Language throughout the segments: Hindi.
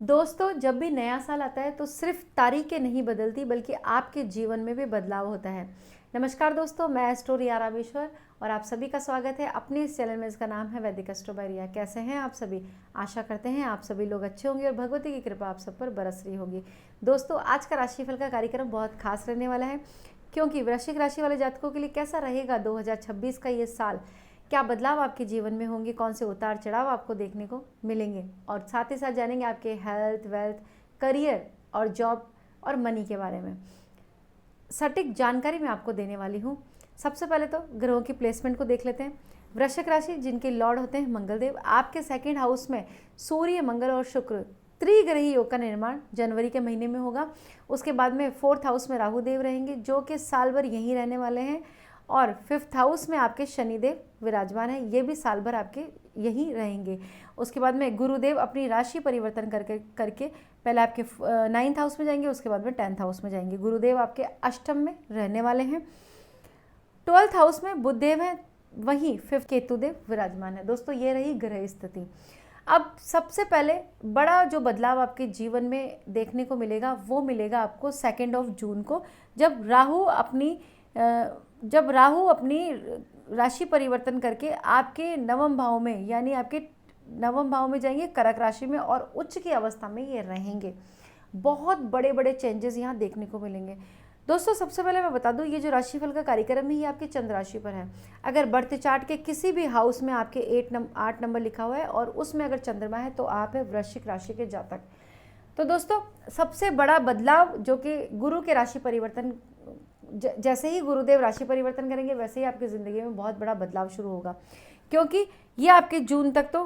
दोस्तों, जब भी नया साल आता है तो सिर्फ तारीखें नहीं बदलती बल्कि आपके जीवन में भी बदलाव होता है। नमस्कार दोस्तों, मैं एस्ट्रो रिया रामेश्वर और आप सभी का स्वागत है अपने इस चैनल में। इसका नाम है वैदिक एस्ट्रो बाय रिया। कैसे हैं आप सभी? आशा करते हैं आप सभी लोग अच्छे होंगे और भगवती की कृपा आप सब पर बरस रही होगी। दोस्तों, आज का राशिफल का कार्यक्रम बहुत खास रहने वाला है, क्योंकि वृश्चिक राशि वाले जातकों के लिए कैसा रहेगा 2026 का ये साल, क्या बदलाव आपके जीवन में होंगे, कौन से उतार चढ़ाव आपको देखने को मिलेंगे, और साथ ही साथ जानेंगे आपके हेल्थ, वेल्थ, करियर और जॉब और मनी के बारे में सटीक जानकारी मैं आपको देने वाली हूँ। सबसे पहले तो ग्रहों की प्लेसमेंट को देख लेते हैं। वृश्चिक राशि जिनके लॉर्ड होते हैं मंगलदेव, आपके सेकंड हाउस में सूर्य, मंगल और शुक्र त्रिग्रही योग का निर्माण जनवरी के महीने में होगा। उसके बाद में फोर्थ हाउस में राहु देव रहेंगे, जो कि साल भर यहीं रहने वाले हैं, और फिफ्थ हाउस में आपके शनिदेव विराजमान है, ये भी साल भर आपके यहीं रहेंगे। उसके बाद में गुरुदेव अपनी राशि परिवर्तन करके पहले आपके नाइन्थ हाउस में जाएंगे, उसके बाद में 10th हाउस में जाएंगे। गुरुदेव आपके अष्टम में रहने वाले हैं। 12th हाउस में बुधदेव है, वहीं 5th केतुदेव विराजमान है। दोस्तों, ये रही ग्रह स्थिति। अब सबसे पहले बड़ा जो बदलाव आपके जीवन में देखने को मिलेगा वो मिलेगा आपको 2 जून को, जब राहु अपनी राशि परिवर्तन करके आपके नवम भाव में, यानी आपके नवम भाव में जाएंगे कर्क राशि में, और उच्च की अवस्था में ये रहेंगे। बहुत बड़े बड़े चेंजेस यहाँ देखने को मिलेंगे। दोस्तों, सबसे पहले मैं बता दूं, ये जो राशिफल का कार्यक्रम है ये आपकी चंद्र राशि पर है। अगर बर्थ चार्ट के किसी भी हाउस में आपके 8 नंबर लिखा हुआ है और उसमें अगर चंद्रमा है तो आप है वृश्चिक राशि के जातक। तो दोस्तों, सबसे बड़ा बदलाव जो कि गुरु के राशि परिवर्तन, जैसे ही गुरुदेव राशि परिवर्तन करेंगे वैसे ही आपकी ज़िंदगी में बहुत बड़ा बदलाव शुरू होगा, क्योंकि ये आपके जून तक तो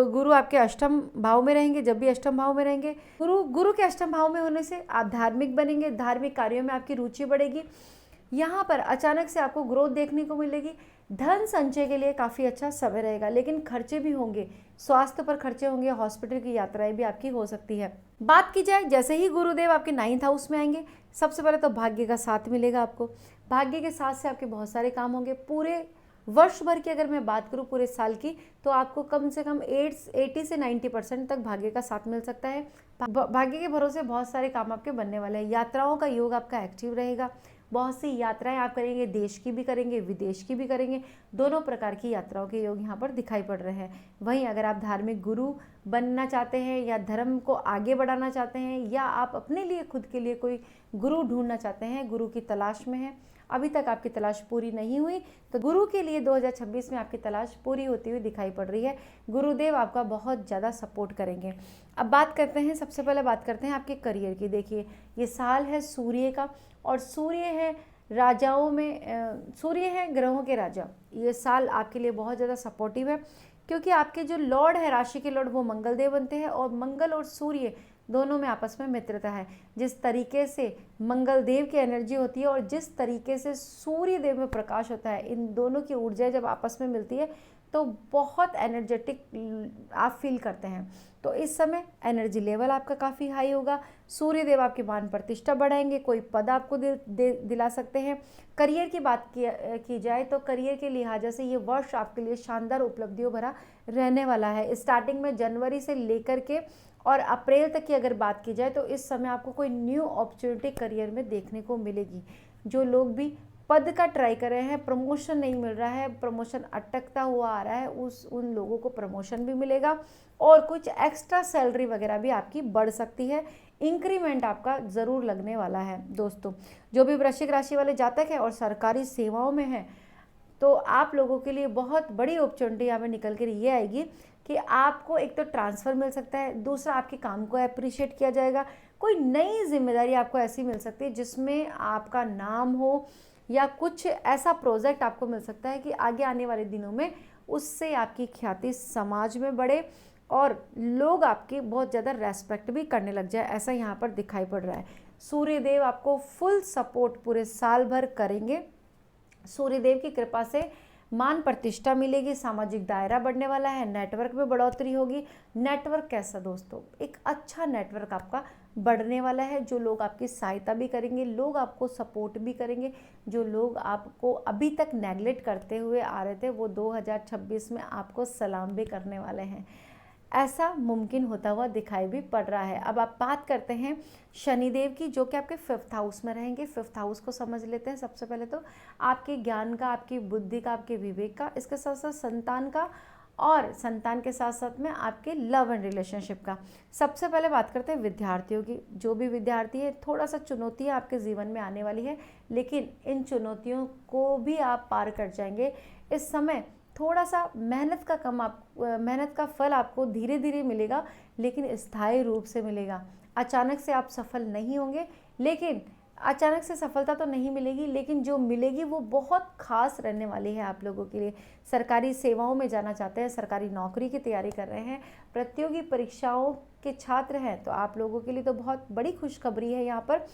गुरु आपके अष्टम भाव में रहेंगे। जब भी अष्टम भाव में रहेंगे, गुरु के अष्टम भाव में होने से आप धार्मिक बनेंगे, धार्मिक कार्यों में आपकी रुचि बढ़ेगी। यहाँ पर अचानक से आपको ग्रोथ देखने को मिलेगी। धन संचय के लिए काफ़ी अच्छा समय रहेगा, लेकिन खर्चे भी होंगे, स्वास्थ्य पर खर्चे होंगे, हॉस्पिटल की यात्राएं भी आपकी हो सकती है। बात की जाए, जैसे ही गुरुदेव आपके 9th हाउस में आएंगे, सबसे पहले तो भाग्य का साथ मिलेगा आपको। भाग्य के साथ से आपके बहुत सारे काम होंगे। पूरे वर्ष भर की अगर मैं बात करूं, पूरे साल की, तो आपको कम से कम 80 से 90% तक भाग्य का साथ मिल सकता है। भाग्य के भरोसे बहुत सारे काम आपके बनने वाले हैं। यात्राओं का योग आपका एक्टिव रहेगा। बहुत सी यात्राएं आप करेंगे, देश की भी करेंगे, विदेश की भी करेंगे। दोनों प्रकार की यात्राओं के योग यहाँ पर दिखाई पड़ रहे हैं। वहीं अगर आप धार्मिक गुरु बनना चाहते हैं या धर्म को आगे बढ़ाना चाहते हैं, या आप अपने लिए खुद के लिए कोई गुरु ढूंढना चाहते हैं, गुरु की तलाश में हैं, अभी तक आपकी तलाश पूरी नहीं हुई, तो गुरु के लिए 2026 में आपकी तलाश पूरी होती हुई दिखाई पड़ रही है। गुरुदेव आपका बहुत ज़्यादा सपोर्ट करेंगे। अब बात करते हैं, सबसे पहले बात करते हैं आपके करियर की। देखिए, ये साल है सूर्य का, और सूर्य है राजाओं में, सूर्य है ग्रहों के राजा। ये साल आपके लिए बहुत ज़्यादा सपोर्टिव है, क्योंकि आपके जो लॉर्ड है, राशि के लॉर्ड, वो मंगल देव बनते हैं, और मंगल और सूर्य दोनों में आपस में मित्रता है। जिस तरीके से मंगल देव की एनर्जी होती है और जिस तरीके से सूर्य देव में प्रकाश होता है, इन दोनों की ऊर्जा जब आपस में मिलती है तो बहुत एनर्जेटिक आप फील करते हैं। तो इस समय एनर्जी लेवल आपका काफ़ी हाई होगा। सूर्य देव आपकी मान प्रतिष्ठा बढ़ाएंगे, कोई पद आपको दिला सकते हैं। करियर की बात की जाए तो करियर के लिहाजा से ये वर्ष आपके लिए शानदार उपलब्धियों भरा रहने वाला है। स्टार्टिंग में जनवरी से लेकर के और अप्रैल तक की अगर बात की जाए तो इस समय आपको कोई न्यू अपॉर्चुनिटी करियर में देखने को मिलेगी। जो लोग भी पद का ट्राई कर रहे हैं, प्रमोशन नहीं मिल रहा है, प्रमोशन अटकता हुआ आ रहा है, उन लोगों को प्रमोशन भी मिलेगा, और कुछ एक्स्ट्रा सैलरी वगैरह भी आपकी बढ़ सकती है। इंक्रीमेंट आपका ज़रूर लगने वाला है। दोस्तों, जो भी वृश्चिक राशि वाले जातक हैं और सरकारी सेवाओं में हैं, तो आप लोगों के लिए बहुत बड़ी अपॉर्चुनिटी यहाँ पे निकल कर ये आएगी कि आपको एक तो ट्रांसफ़र मिल सकता है, दूसरा आपके काम को अप्रिशिएट किया जाएगा। कोई नई जिम्मेदारी आपको ऐसी मिल सकती है जिसमें आपका नाम हो, या कुछ ऐसा प्रोजेक्ट आपको मिल सकता है कि आगे आने वाले दिनों में उससे आपकी ख्याति समाज में बढ़े और लोग आपकी बहुत ज़्यादा रेस्पेक्ट भी करने लग जाए, ऐसा यहाँ पर दिखाई पड़ रहा है। सूर्यदेव आपको फुल सपोर्ट पूरे साल भर करेंगे। सूर्यदेव की कृपा से मान प्रतिष्ठा मिलेगी, सामाजिक दायरा बढ़ने वाला है, नेटवर्क में बढ़ोतरी होगी। नेटवर्क कैसा दोस्तों? एक अच्छा नेटवर्क आपका बढ़ने वाला है। जो लोग आपकी सहायता भी करेंगे, लोग आपको सपोर्ट भी करेंगे, जो लोग आपको अभी तक नेगलेक्ट करते हुए आ रहे थे, वो 2026 में आपको सलाम भी करने वाले हैं। ऐसा मुमकिन होता हुआ दिखाई भी पड़ रहा है। अब आप बात करते हैं शनिदेव की, जो कि आपके 5th हाउस में रहेंगे। 5th हाउस को समझ लेते हैं सबसे पहले तो, आपके ज्ञान का, आपकी बुद्धि का, आपके विवेक का, इसके साथ साथ संतान का, और संतान के साथ साथ में आपके लव एंड रिलेशनशिप का। सबसे पहले बात करते हैं विद्यार्थियों की। जो भी विद्यार्थी है, थोड़ा सा चुनौतियाँ आपके जीवन में आने वाली है, लेकिन इन चुनौतियों को भी आप पार कर जाएंगे। इस समय थोड़ा सा मेहनत का फल आपको धीरे धीरे मिलेगा, लेकिन स्थायी रूप से मिलेगा। अचानक से आप सफल नहीं होंगे, लेकिन अचानक से सफलता तो नहीं मिलेगी, लेकिन जो मिलेगी वो बहुत खास रहने वाली है आप लोगों के लिए। सरकारी सेवाओं में जाना चाहते हैं, सरकारी नौकरी की तैयारी कर रहे हैं, प्रतियोगी परीक्षाओं के छात्र हैं, तो आप लोगों के लिए तो बहुत बड़ी खुशखबरी है। यहाँ पर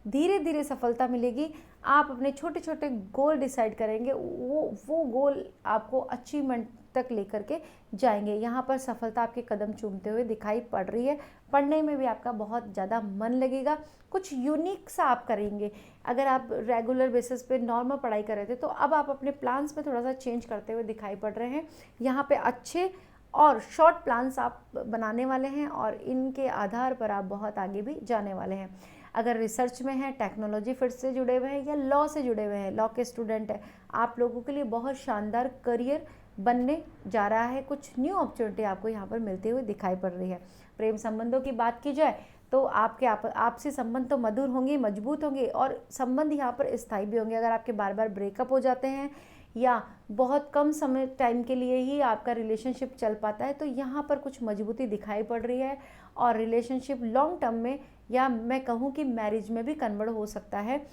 धीरे धीरे सफलता मिलेगी। आप अपने छोटे छोटे गोल डिसाइड करेंगे, वो गोल आपको अचीवमेंट तक लेकर के जाएंगे। यहाँ पर सफलता आपके कदम चूमते हुए दिखाई पड़ रही है। पढ़ने में भी आपका बहुत ज़्यादा मन लगेगा, कुछ यूनिक सा आप करेंगे। अगर आप रेगुलर बेसिस पे नॉर्मल पढ़ाई कर रहे थे, तो अब आप अपने प्लान्स में थोड़ा सा चेंज करते हुए दिखाई पड़ रहे हैं। यहाँ पे अच्छे और शॉर्ट प्लान्स आप बनाने वाले हैं, और इनके आधार पर आप बहुत आगे भी जाने वाले हैं। अगर रिसर्च में है, टेक्नोलॉजी फील्ड से जुड़े हुए हैं, या लॉ से जुड़े हुए हैं, लॉ के स्टूडेंट हैं, आप लोगों के लिए बहुत शानदार करियर बनने जा रहा है। कुछ न्यू अपॉर्चुनिटी आपको यहाँ पर मिलते हुए दिखाई पड़ रही है। प्रेम संबंधों की बात की जाए तो आपसी संबंध तो मधुर होंगे, मजबूत होंगे, और संबंध यहाँ पर स्थायी भी होंगे। अगर आपके बार बार ब्रेकअप हो जाते हैं, या बहुत कम समय टाइम के लिए ही आपका रिलेशनशिप चल पाता है, तो यहाँ पर कुछ मजबूती दिखाई पड़ रही है, और रिलेशनशिप लॉन्ग टर्म में, या मैं कहूँ कि मैरिज में भी कन्वर्ट हो सकता है।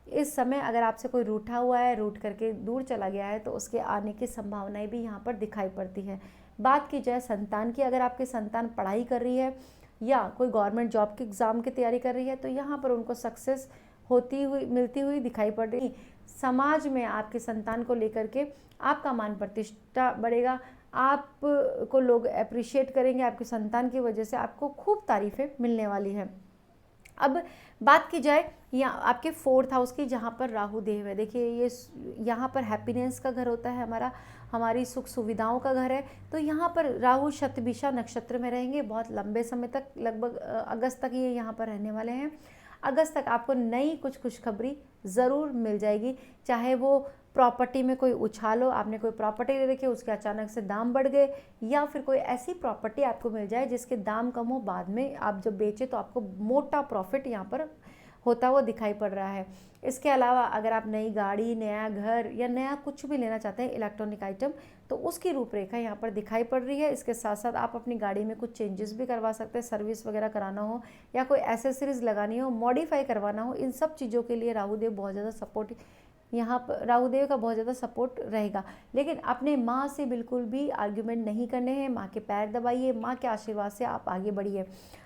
इस समय अगर आपसे कोई रूठा हुआ है, रूठ करके दूर चला गया है, तो उसके आने की संभावनाएं भी यहाँ पर दिखाई पड़ती है। बात की जाए संतान की, अगर आपकी संतान पढ़ाई कर रही है या कोई गवर्नमेंट जॉब के एग्ज़ाम की तैयारी कर रही है, तो यहाँ पर उनको सक्सेस मिलती हुई दिखाई पड़ रही है। समाज में आपके संतान को लेकर के आपका मान प्रतिष्ठा बढ़ेगा, आपको लोग अप्रिशिएट करेंगे, आपके संतान की वजह से आपको खूब तारीफ़ें मिलने वाली हैं। अब बात की जाए यहाँ आपके 4th हाउस की, जहाँ पर राहु देव है। देखिए, ये यहाँ पर हैप्पीनेस का घर होता है हमारी सुख सुविधाओं का घर है। तो यहाँ पर राहु शतभिषा नक्षत्र में रहेंगे बहुत लंबे समय तक, लगभग अगस्त तक ये यहाँ पर रहने वाले हैं। अगस्त तक आपको नई कुछ खुशखबरी ज़रूर मिल जाएगी, चाहे वो प्रॉपर्टी में कोई उछाल हो, आपने कोई प्रॉपर्टी ले रखी है, उसके अचानक से दाम बढ़ गए, या फिर कोई ऐसी प्रॉपर्टी आपको मिल जाए जिसके दाम कम हो, बाद में आप जब बेचे तो आपको मोटा प्रॉफिट यहाँ पर होता हुआ दिखाई पड़ रहा है। इसके अलावा अगर आप नई गाड़ी, नया घर, या नया कुछ भी लेना चाहते हैं इलेक्ट्रॉनिक आइटम, तो उसकी रूपरेखा यहाँ पर दिखाई पड़ रही है। इसके साथ साथ आप अपनी गाड़ी में कुछ चेंजेस भी करवा सकते हैं, सर्विस वगैरह कराना हो, या कोई एसेसरीज लगानी हो, मॉडिफाई करवाना हो, इन सब चीज़ों के लिए राहुदेव बहुत ज़्यादा सपोर्ट, यहाँ पर राहुदेव का बहुत ज़्यादा सपोर्ट रहेगा। लेकिन अपने माँ से बिल्कुल भी आर्ग्यूमेंट नहीं करने हैं, माँ के पैर दबाइए, माँ के आशीर्वाद से आप आगे बढ़िए।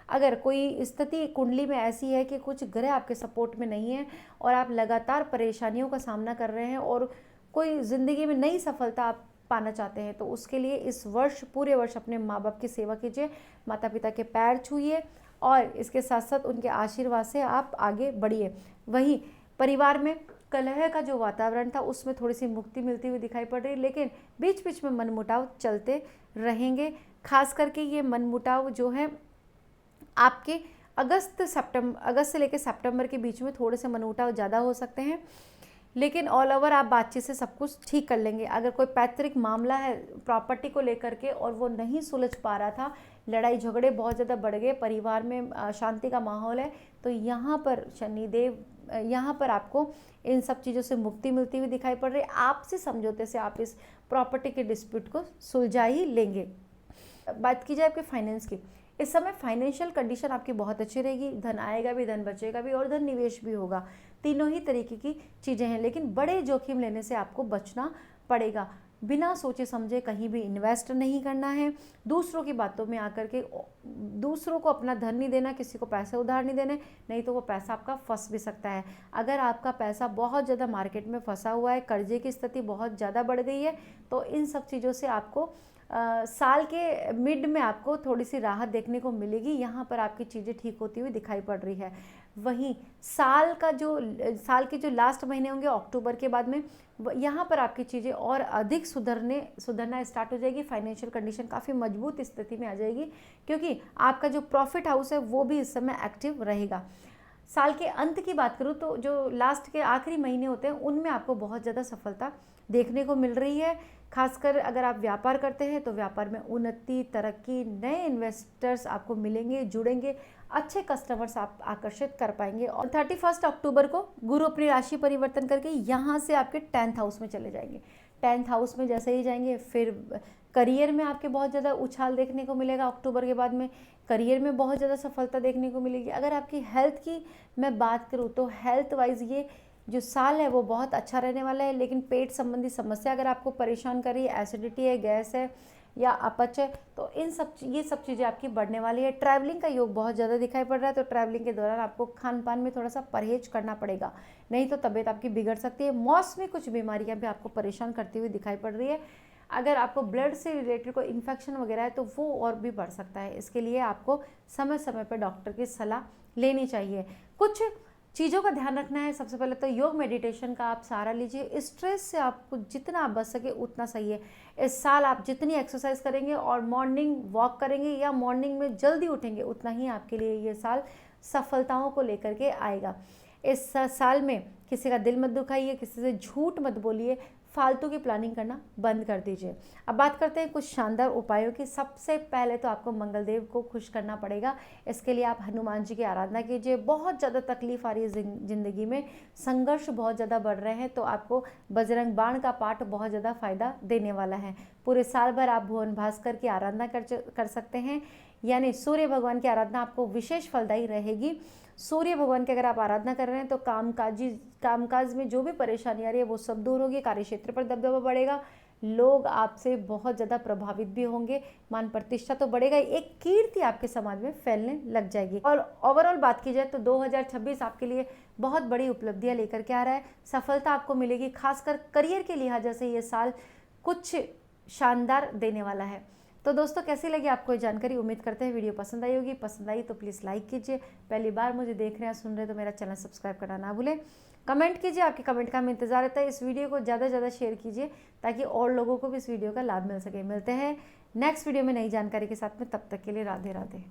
अगर कोई स्थिति कुंडली में ऐसी है कि कुछ ग्रह आपके सपोर्ट में नहीं है, और आप लगातार परेशानियों का सामना कर रहे हैं, और कोई ज़िंदगी में नई सफलता आप पाना चाहते हैं, तो उसके लिए इस वर्ष, पूरे वर्ष अपने माँ बाप की सेवा कीजिए, माता पिता के पैर छूइए, और इसके साथ साथ उनके आशीर्वाद से आप आगे बढ़िए। वहीं परिवार में कलह का जो वातावरण था, उसमें थोड़ी सी मुक्ति मिलती हुई दिखाई पड़ रही है, लेकिन बीच बीच में मनमुटाव चलते रहेंगे। खास करके ये मनमुटाव जो है आपके अगस्त से लेकर सितंबर के बीच में थोड़े से मनमुटाव ज़्यादा हो सकते हैं, लेकिन ऑल ओवर आप बातचीत से सब कुछ ठीक कर लेंगे। अगर कोई पैतृक मामला है प्रॉपर्टी को लेकर के, और वो नहीं सुलझ पा रहा था, लड़ाई झगड़े बहुत ज़्यादा बढ़ गए, परिवार में शांति का माहौल है, तो यहाँ पर शनिदेव, यहाँ पर आपको इन सब चीज़ों से मुक्ति मिलती हुई दिखाई पड़ रही है। आपसे समझौते से आप इस प्रॉपर्टी के डिस्प्यूट को सुलझा ही लेंगे। बात की जाए आपके फाइनेंस की, इस समय फाइनेंशियल कंडीशन आपकी बहुत अच्छी रहेगी, धन आएगा भी, धन बचेगा भी, और धन निवेश भी होगा। तीनों ही तरीके की चीज़ें हैं, लेकिन बड़े जोखिम लेने से आपको बचना पड़ेगा। बिना सोचे समझे कहीं भी इन्वेस्ट नहीं करना है, दूसरों की बातों में आकर के दूसरों को अपना धन नहीं देना, किसी को पैसे उधार नहीं देने, नहीं तो वो पैसा आपका फंस भी सकता है। अगर आपका पैसा बहुत ज़्यादा मार्केट में फंसा हुआ है, कर्जे की स्थिति बहुत ज़्यादा बढ़ गई है, तो इन सब चीज़ों से आपको साल के मिड में आपको थोड़ी सी राहत देखने को मिलेगी। यहाँ पर आपकी चीज़ें ठीक होती हुई दिखाई पड़ रही है। वहीं साल के जो लास्ट महीने होंगे अक्टूबर के बाद में, यहाँ पर आपकी चीज़ें और अधिक सुधरना स्टार्ट हो जाएगी। फाइनेंशियल कंडीशन काफ़ी मजबूत स्थिति में आ जाएगी, क्योंकि आपका जो प्रॉफिट हाउस है वो भी इस समय एक्टिव रहेगा। साल के अंत की बात करूँ तो जो लास्ट के आखिरी महीने होते हैं उनमें आपको बहुत ज़्यादा सफलता देखने को मिल रही है। खासकर अगर आप व्यापार करते हैं तो व्यापार में उन्नति, तरक्की, नए इन्वेस्टर्स आपको मिलेंगे, जुड़ेंगे, अच्छे कस्टमर्स आप आकर्षित कर पाएंगे। और 31 अक्टूबर को गुरु अपनी राशि परिवर्तन करके यहाँ से आपके 10th हाउस में चले जाएंगे। 10th हाउस में जैसे ही जाएंगे फिर करियर में आपके बहुत ज़्यादा उछाल देखने को मिलेगा। अक्टूबर के बाद में करियर में बहुत ज़्यादा सफलता देखने को मिलेगी। अगर आपकी हेल्थ की मैं बात करूँ तो हेल्थ वाइज ये जो साल है वो बहुत अच्छा रहने वाला है, लेकिन पेट संबंधी समस्या अगर आपको परेशान कर रही है, एसिडिटी है, गैस है या अपच है, तो ये सब चीज़ें आपकी बढ़ने वाली है। ट्रैवलिंग का योग बहुत ज़्यादा दिखाई पड़ रहा है, तो ट्रैवलिंग के दौरान आपको खान पान में थोड़ा सा परहेज करना पड़ेगा, नहीं तो तबीयत आपकी बिगड़ सकती है। मौसमी कुछ बीमारियां भी आपको परेशान करती हुई दिखाई पड़ रही है। अगर आपको ब्लड से रिलेटेड कोई इन्फेक्शन वगैरह है तो वो और भी बढ़ सकता है। इसके लिए आपको समय समय पर डॉक्टर की सलाह लेनी चाहिए। कुछ चीज़ों का ध्यान रखना है। सबसे पहले तो योग मेडिटेशन का आप सहारा लीजिए। स्ट्रेस से आपको जितना आप बच सके उतना सही है। इस साल आप जितनी एक्सरसाइज करेंगे और मॉर्निंग वॉक करेंगे या मॉर्निंग में जल्दी उठेंगे, उतना ही आपके लिए ये साल सफलताओं को लेकर के आएगा। इस साल में किसी का दिल मत दुखाइए, किसी से झूठ मत बोलिए, फालतू की प्लानिंग करना बंद कर दीजिए। अब बात करते हैं कुछ शानदार उपायों की। सबसे पहले तो आपको मंगलदेव को खुश करना पड़ेगा। इसके लिए आप हनुमान जी की आराधना कीजिए। बहुत ज़्यादा तकलीफ आ रही है ज़िंदगी में, संघर्ष बहुत ज़्यादा बढ़ रहे हैं, तो आपको बजरंग बाण का पाठ बहुत ज़्यादा फायदा देने वाला है। पूरे साल भर आप भुवन भास्कर की आराधना कर सकते हैं, यानी सूर्य भगवान की आराधना आपको विशेष फलदायी रहेगी। सूर्य भगवान की अगर आप आराधना कर रहे हैं तो कामकाज में जो भी परेशानी आ रही है वो सब दूर होगी। कार्य क्षेत्र पर दबदबा बढ़ेगा, लोग आपसे बहुत ज़्यादा प्रभावित भी होंगे, मान प्रतिष्ठा तो बढ़ेगा, एक कीर्ति आपके समाज में फैलने लग जाएगी। और ओवरऑल बात की जाए तो 2026 आपके लिए बहुत बड़ी उपलब्धियां लेकर के आ रहा है। सफलता आपको मिलेगी, खासकर करियर के लिहाज से ये साल कुछ शानदार देने वाला है। तो दोस्तों, कैसी लगी आपको ये जानकारी? उम्मीद करते हैं वीडियो पसंद आई होगी। पसंद आई तो प्लीज़ लाइक कीजिए। पहली बार मुझे देख रहे हैं, सुन रहे हैं तो मेरा चैनल सब्सक्राइब करना ना भूलें। कमेंट कीजिए, आपके कमेंट का हमें इंतजार रहता है। इस वीडियो को ज़्यादा से ज़्यादा शेयर कीजिए ताकि और लोगों को भी इस वीडियो का लाभ मिल सके। मिलते हैं नेक्स्ट वीडियो में नई जानकारी के साथ में, तब तक के लिए राधे राधे।